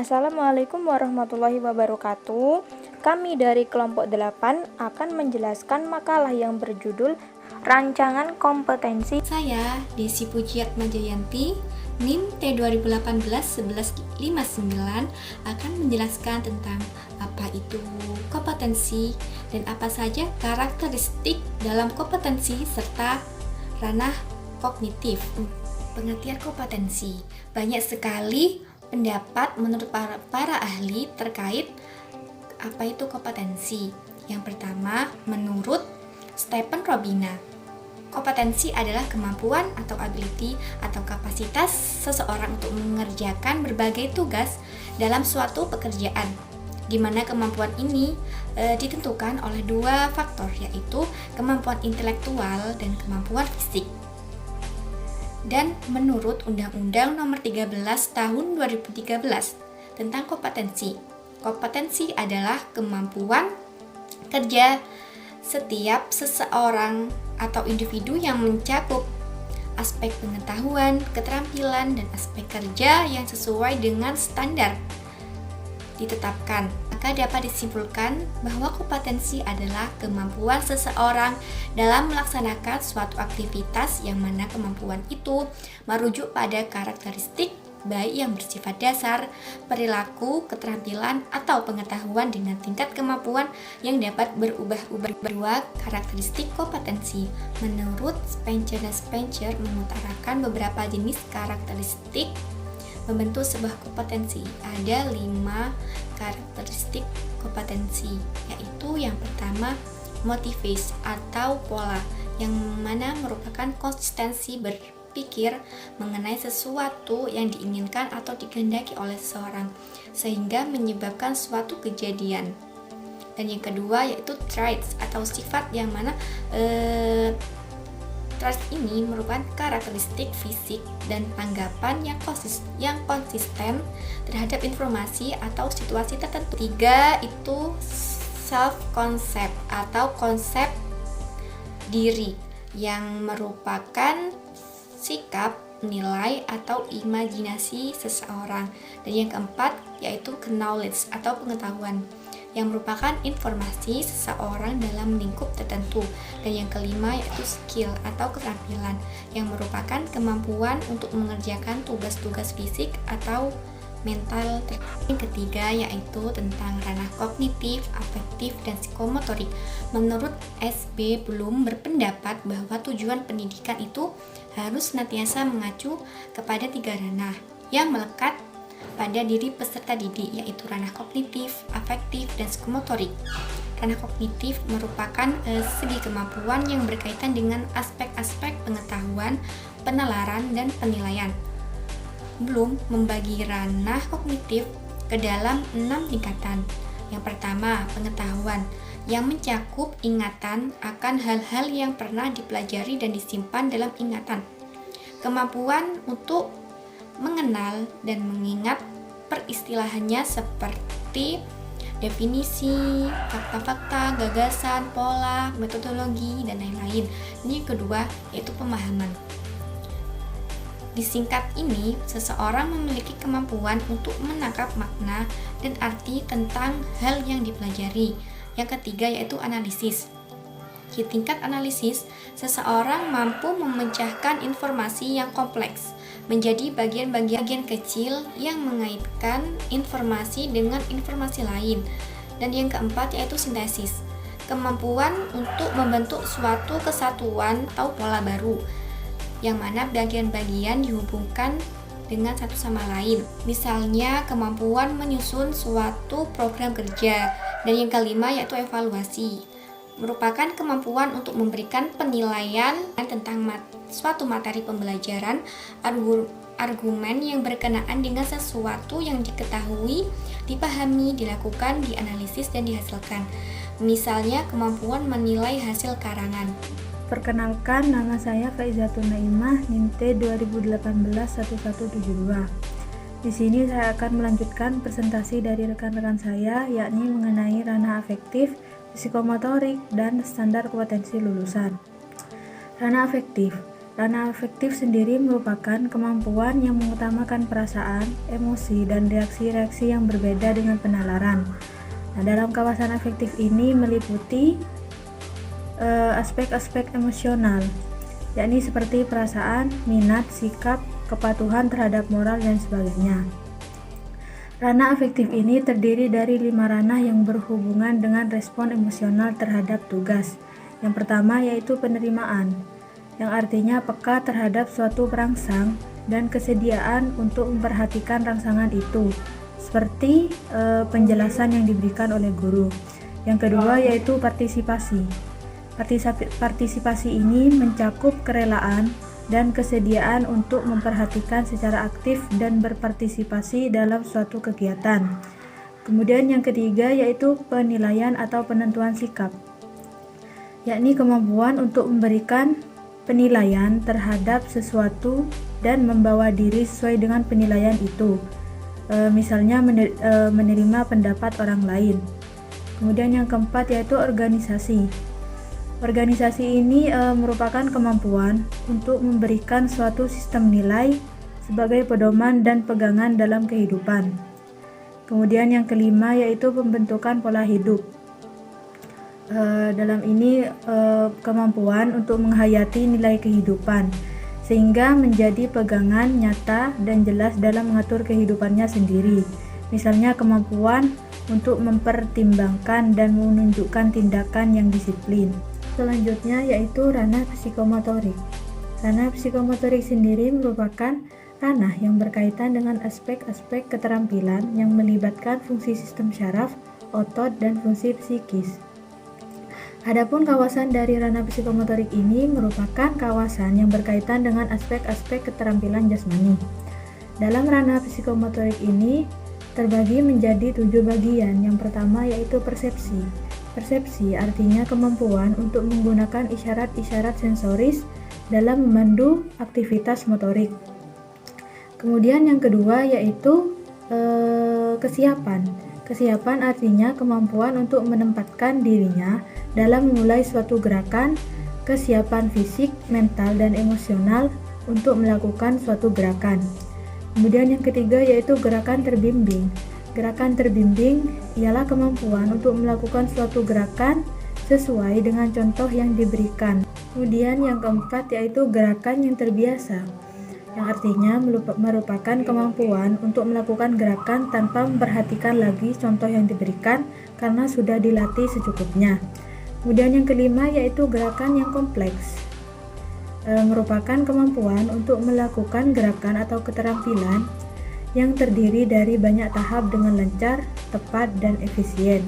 Assalamualaikum warahmatullahi wabarakatuh. Kami dari kelompok 8 akan menjelaskan makalah yang berjudul Rancangan Kompetensi. Saya Desi Pujiat Majayanti, NIM T2018-1159 akan menjelaskan tentang apa itu kompetensi dan apa saja karakteristik dalam kompetensi serta ranah kognitif. Pengertian kompetensi, banyak sekali pendapat menurut para ahli terkait apa itu kompetensi. Yang pertama, menurut Stephen Robina, kompetensi adalah kemampuan atau ability atau kapasitas seseorang untuk mengerjakan berbagai tugas dalam suatu pekerjaan, di mana kemampuan ini ditentukan oleh dua faktor, yaitu kemampuan intelektual dan kemampuan fisik. Dan menurut Undang-Undang Nomor 13 Tahun 2013 tentang kompetensi adalah kemampuan kerja setiap seseorang atau individu yang mencakup aspek pengetahuan, keterampilan, dan aspek kerja yang sesuai dengan standar ditetapkan. Maka dapat disimpulkan bahwa kompetensi adalah kemampuan seseorang dalam melaksanakan suatu aktivitas yang mana kemampuan itu merujuk pada karakteristik baik yang bersifat dasar, perilaku, keterampilan, atau pengetahuan dengan tingkat kemampuan yang dapat berubah-ubah. Dua karakteristik kompetensi. Menurut Spencer dan Spencer mengutarakan beberapa jenis karakteristik membentuk sebuah kompetensi. Ada 5 karakteristik kompetensi, yaitu yang pertama motivasi atau pola, yang mana merupakan konsistensi berpikir mengenai sesuatu yang diinginkan atau dikehendaki oleh seseorang sehingga menyebabkan suatu kejadian. Dan yang kedua yaitu traits atau sifat, yang mana traits ini merupakan karakteristik fisik dan tanggapan yang konsisten terhadap informasi atau situasi tertentu. 3 itu self concept atau konsep diri, yang merupakan sikap, nilai, atau imajinasi seseorang. Dan yang keempat yaitu knowledge atau pengetahuan, yang merupakan informasi seseorang dalam lingkup tertentu. Dan yang kelima yaitu skill atau keterampilan, yang merupakan kemampuan untuk mengerjakan tugas-tugas fisik atau mental. Yang ketiga yaitu tentang ranah kognitif, afektif, dan psikomotorik. Menurut SB Bloom berpendapat bahwa tujuan pendidikan itu harus senantiasa mengacu kepada 3 ranah yang melekat pada diri peserta didik, yaitu ranah kognitif, afektif, dan psikomotorik. Ranah kognitif merupakan segi kemampuan yang berkaitan dengan aspek-aspek pengetahuan, penalaran, dan penilaian. Bloom membagi ranah kognitif ke dalam 6 tingkatan. Yang pertama, pengetahuan, yang mencakup ingatan akan hal-hal yang pernah dipelajari dan disimpan dalam ingatan. Kemampuan untuk mengenal dan mengingat peristilahannya seperti definisi, fakta-fakta, gagasan, pola, metodologi, dan lain-lain. Ini yang kedua yaitu pemahaman. Di singkat ini, seseorang memiliki kemampuan untuk menangkap makna dan arti tentang hal yang dipelajari. Yang ketiga yaitu analisis. Di tingkat analisis, seseorang mampu memecahkan informasi yang kompleks menjadi bagian-bagian kecil yang mengaitkan informasi dengan informasi lain. Dan yang keempat yaitu sintesis, kemampuan untuk membentuk suatu kesatuan atau pola baru, yang mana bagian-bagian dihubungkan dengan satu sama lain. Misalnya kemampuan menyusun suatu program kerja. Dan yang kelima yaitu evaluasi, merupakan kemampuan untuk memberikan penilaian tentang suatu materi pembelajaran, argumen yang berkenaan dengan sesuatu yang diketahui, dipahami, dilakukan, dianalisis, dan dihasilkan. Misalnya kemampuan menilai hasil karangan. Perkenalkan, nama saya Faizatun Naimah, NIM T 2018-1172. Di sini saya akan melanjutkan presentasi dari rekan-rekan saya, yakni mengenai ranah afektif, psikomotorik, dan standar kompetensi lulusan. Ranah afektif Ranah afektif sendiri merupakan kemampuan yang mengutamakan perasaan, emosi, dan reaksi-reaksi yang berbeda dengan penalaran. Nah, dalam kawasan afektif ini meliputi aspek-aspek emosional, yakni seperti perasaan, minat, sikap, kepatuhan terhadap moral, dan sebagainya. Ranah afektif ini terdiri dari 5 ranah yang berhubungan dengan respon emosional terhadap tugas. Yang pertama yaitu penerimaan, yang artinya peka terhadap suatu perangsang dan kesediaan untuk memperhatikan rangsangan itu, seperti penjelasan yang diberikan oleh guru. Yang kedua yaitu partisipasi. Partisipasi ini mencakup kerelaan dan kesediaan untuk memperhatikan secara aktif dan berpartisipasi dalam suatu kegiatan. Kemudian yang ketiga yaitu penilaian atau penentuan sikap, yakni kemampuan untuk memberikan penilaian terhadap sesuatu dan membawa diri sesuai dengan penilaian itu, misalnya menerima pendapat orang lain. Kemudian yang keempat yaitu organisasi. Organisasi ini merupakan kemampuan untuk memberikan suatu sistem nilai sebagai pedoman dan pegangan dalam kehidupan. Kemudian yang kelima yaitu pembentukan pola hidup. Dalam ini kemampuan untuk menghayati nilai kehidupan sehingga menjadi pegangan nyata dan jelas dalam mengatur kehidupannya sendiri. Misalnya kemampuan untuk mempertimbangkan dan menunjukkan tindakan yang disiplin. Selanjutnya yaitu ranah psikomotorik. Ranah psikomotorik sendiri merupakan ranah yang berkaitan dengan aspek-aspek keterampilan yang melibatkan fungsi sistem syaraf, otot, dan fungsi psikis. Adapun kawasan dari ranah psikomotorik ini merupakan kawasan yang berkaitan dengan aspek-aspek keterampilan jasmani. Dalam ranah psikomotorik ini terbagi menjadi 7 bagian. Yang pertama yaitu persepsi. Persepsi artinya kemampuan untuk menggunakan isyarat-isyarat sensoris dalam memandu aktivitas motorik. Kemudian yang kedua yaitu kesiapan. Kesiapan artinya kemampuan untuk menempatkan dirinya dalam memulai suatu gerakan, kesiapan fisik, mental, dan emosional untuk melakukan suatu gerakan. Kemudian yang ketiga yaitu gerakan terbimbing. Gerakan terbimbing ialah kemampuan untuk melakukan suatu gerakan sesuai dengan contoh yang diberikan. Kemudian yang keempat yaitu gerakan yang terbiasa, yang artinya merupakan kemampuan untuk melakukan gerakan tanpa memperhatikan lagi contoh yang diberikan karena sudah dilatih secukupnya. Kemudian yang kelima yaitu gerakan yang kompleks, merupakan kemampuan untuk melakukan gerakan atau keterampilan yang terdiri dari banyak tahap dengan lancar, tepat, dan efisien.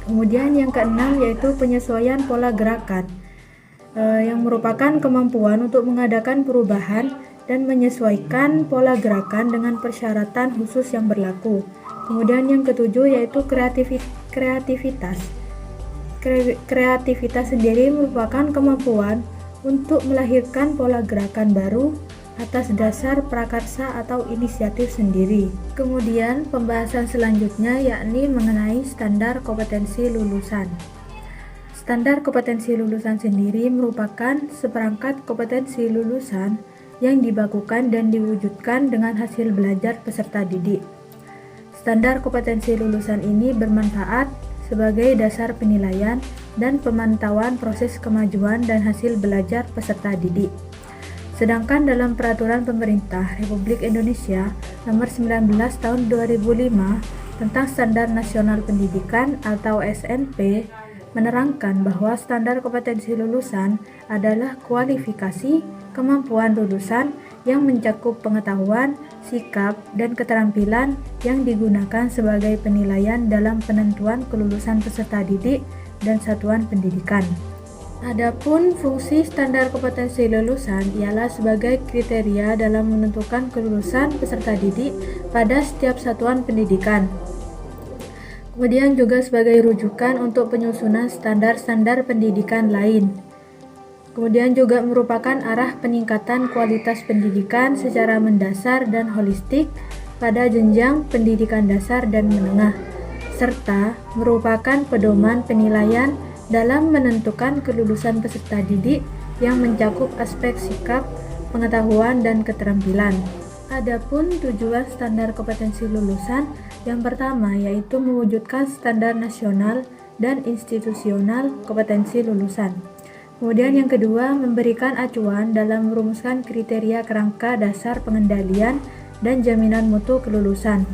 Kemudian yang keenam yaitu penyesuaian pola gerakan, yang merupakan kemampuan untuk mengadakan perubahan dan menyesuaikan pola gerakan dengan persyaratan khusus yang berlaku. Kemudian yang ketujuh yaitu kreativitas. Kreativitas sendiri merupakan kemampuan untuk melahirkan pola gerakan baru atas dasar prakarsa atau inisiatif sendiri. Kemudian pembahasan selanjutnya yakni mengenai standar kompetensi lulusan. Standar kompetensi lulusan sendiri merupakan seperangkat kompetensi lulusan yang dibakukan dan diwujudkan dengan hasil belajar peserta didik. Standar kompetensi lulusan ini bermanfaat sebagai dasar penilaian dan pemantauan proses kemajuan dan hasil belajar peserta didik. Sedangkan dalam Peraturan Pemerintah Republik Indonesia Nomor 19 Tahun 2005 tentang Standar Nasional Pendidikan atau SNP menerangkan bahwa standar kompetensi lulusan adalah kualifikasi kemampuan lulusan yang mencakup pengetahuan, sikap, dan keterampilan yang digunakan sebagai penilaian dalam penentuan kelulusan peserta didik dan satuan pendidikan. Adapun fungsi standar kompetensi lulusan ialah sebagai kriteria dalam menentukan kelulusan peserta didik pada setiap satuan pendidikan. Kemudian juga sebagai rujukan untuk penyusunan standar-standar pendidikan lain. Kemudian juga merupakan arah peningkatan kualitas pendidikan secara mendasar dan holistik pada jenjang pendidikan dasar dan menengah, serta merupakan pedoman penilaian dalam menentukan kelulusan peserta didik yang mencakup aspek sikap, pengetahuan, dan keterampilan. Adapun tujuan standar kompetensi lulusan, yang pertama yaitu mewujudkan standar nasional dan institusional kompetensi lulusan. Kemudian yang kedua, memberikan acuan dalam merumuskan kriteria kerangka dasar pengendalian dan jaminan mutu kelulusan.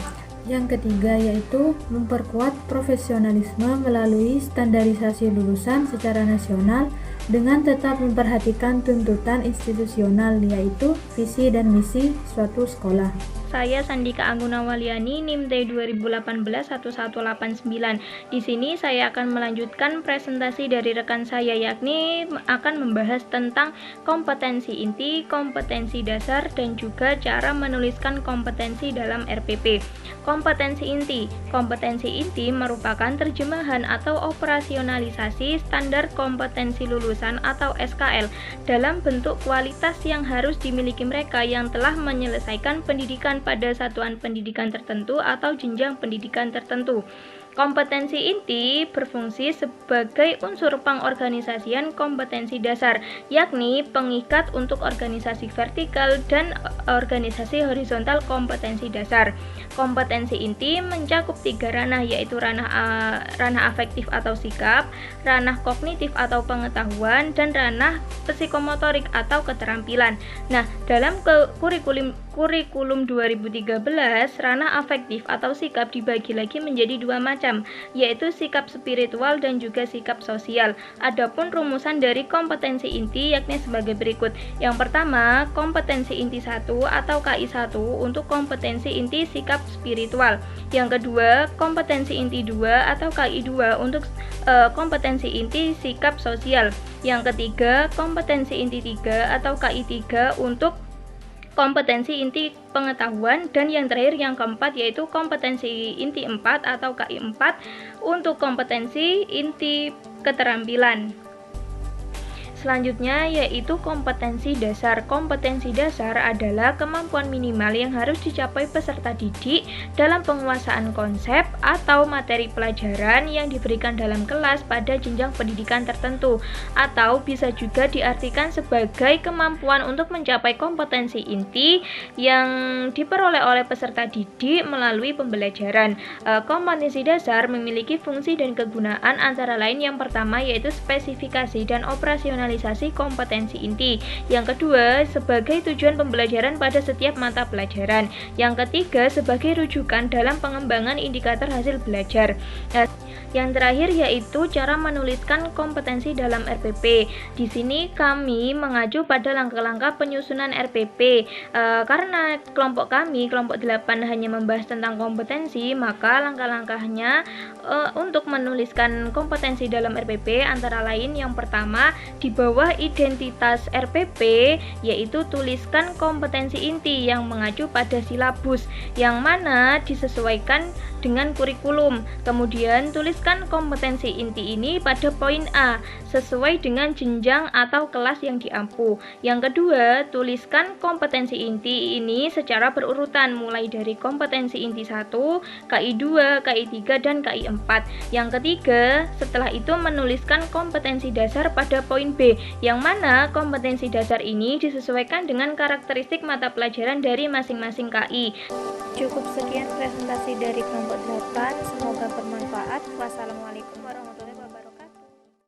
Yang ketiga yaitu memperkuat profesionalisme melalui standarisasi lulusan secara nasional dengan tetap memperhatikan tuntutan institusional yaitu visi dan misi suatu sekolah. Saya Sandika Angguna Waliani, NIM T 2018-1189. Di sini saya akan melanjutkan presentasi dari rekan saya, yakni akan membahas tentang kompetensi inti, kompetensi dasar, dan juga cara menuliskan kompetensi dalam RPP. Kompetensi inti. Kompetensi inti merupakan terjemahan atau operasionalisasi standar kompetensi lulusan atau SKL dalam bentuk kualitas yang harus dimiliki mereka yang telah menyelesaikan pendidikan pada satuan pendidikan tertentu atau jenjang pendidikan tertentu. Kompetensi inti berfungsi sebagai unsur pengorganisasian kompetensi dasar, yakni pengikat untuk organisasi vertikal dan organisasi horizontal kompetensi dasar. Kompetensi inti mencakup 3 ranah, yaitu ranah afektif atau sikap, ranah kognitif atau pengetahuan, dan ranah psikomotorik atau keterampilan. Nah, dalam kurikulum 2013, ranah afektif atau sikap dibagi lagi menjadi 2 macam, yaitu sikap spiritual dan juga sikap sosial. Adapun rumusan dari kompetensi inti yakni sebagai berikut. Yang pertama, kompetensi inti 1 atau KI1 untuk kompetensi inti sikap spiritual. Yang kedua, kompetensi inti 2 atau KI2 untuk kompetensi inti sikap sosial. Yang ketiga, kompetensi inti 3 atau KI3 untuk kompetensi inti pengetahuan, dan yang terakhir yang keempat yaitu kompetensi inti 4 atau KI4 untuk kompetensi inti keterampilan. Selanjutnya yaitu kompetensi dasar. Kompetensi dasar adalah kemampuan minimal yang harus dicapai peserta didik dalam penguasaan konsep atau materi pelajaran yang diberikan dalam kelas pada jenjang pendidikan tertentu, atau bisa juga diartikan sebagai kemampuan untuk mencapai kompetensi inti yang diperoleh oleh peserta didik melalui pembelajaran. Kompetensi dasar memiliki fungsi dan kegunaan antara lain yang pertama yaitu spesifikasi dan operasionalisasi kompetensi inti. Yang kedua, sebagai tujuan pembelajaran pada setiap mata pelajaran. Yang ketiga, sebagai rujukan dalam pengembangan indikator hasil belajar. Yang terakhir yaitu cara menuliskan kompetensi dalam RPP. Di sini kami mengacu pada langkah-langkah penyusunan RPP. Karena kelompok 8 hanya membahas tentang kompetensi, maka langkah-langkahnya untuk menuliskan kompetensi dalam RPP antara lain yang pertama, di bawah identitas RPP yaitu tuliskan kompetensi inti yang mengacu pada silabus yang mana disesuaikan dengan kurikulum. Kemudian tuliskan kompetensi inti ini pada poin A sesuai dengan jenjang atau kelas yang diampu. Yang kedua, tuliskan kompetensi inti ini secara berurutan mulai dari kompetensi inti 1, KI2, KI3 dan KI4. Yang ketiga, setelah itu menuliskan kompetensi dasar pada poin B yang mana kompetensi dasar ini disesuaikan dengan karakteristik mata pelajaran dari masing-masing KI. Cukup sekian presentasi dari kelompok 8, semoga bermanfaat. Wassalamualaikum warahmatullahi wabarakatuh.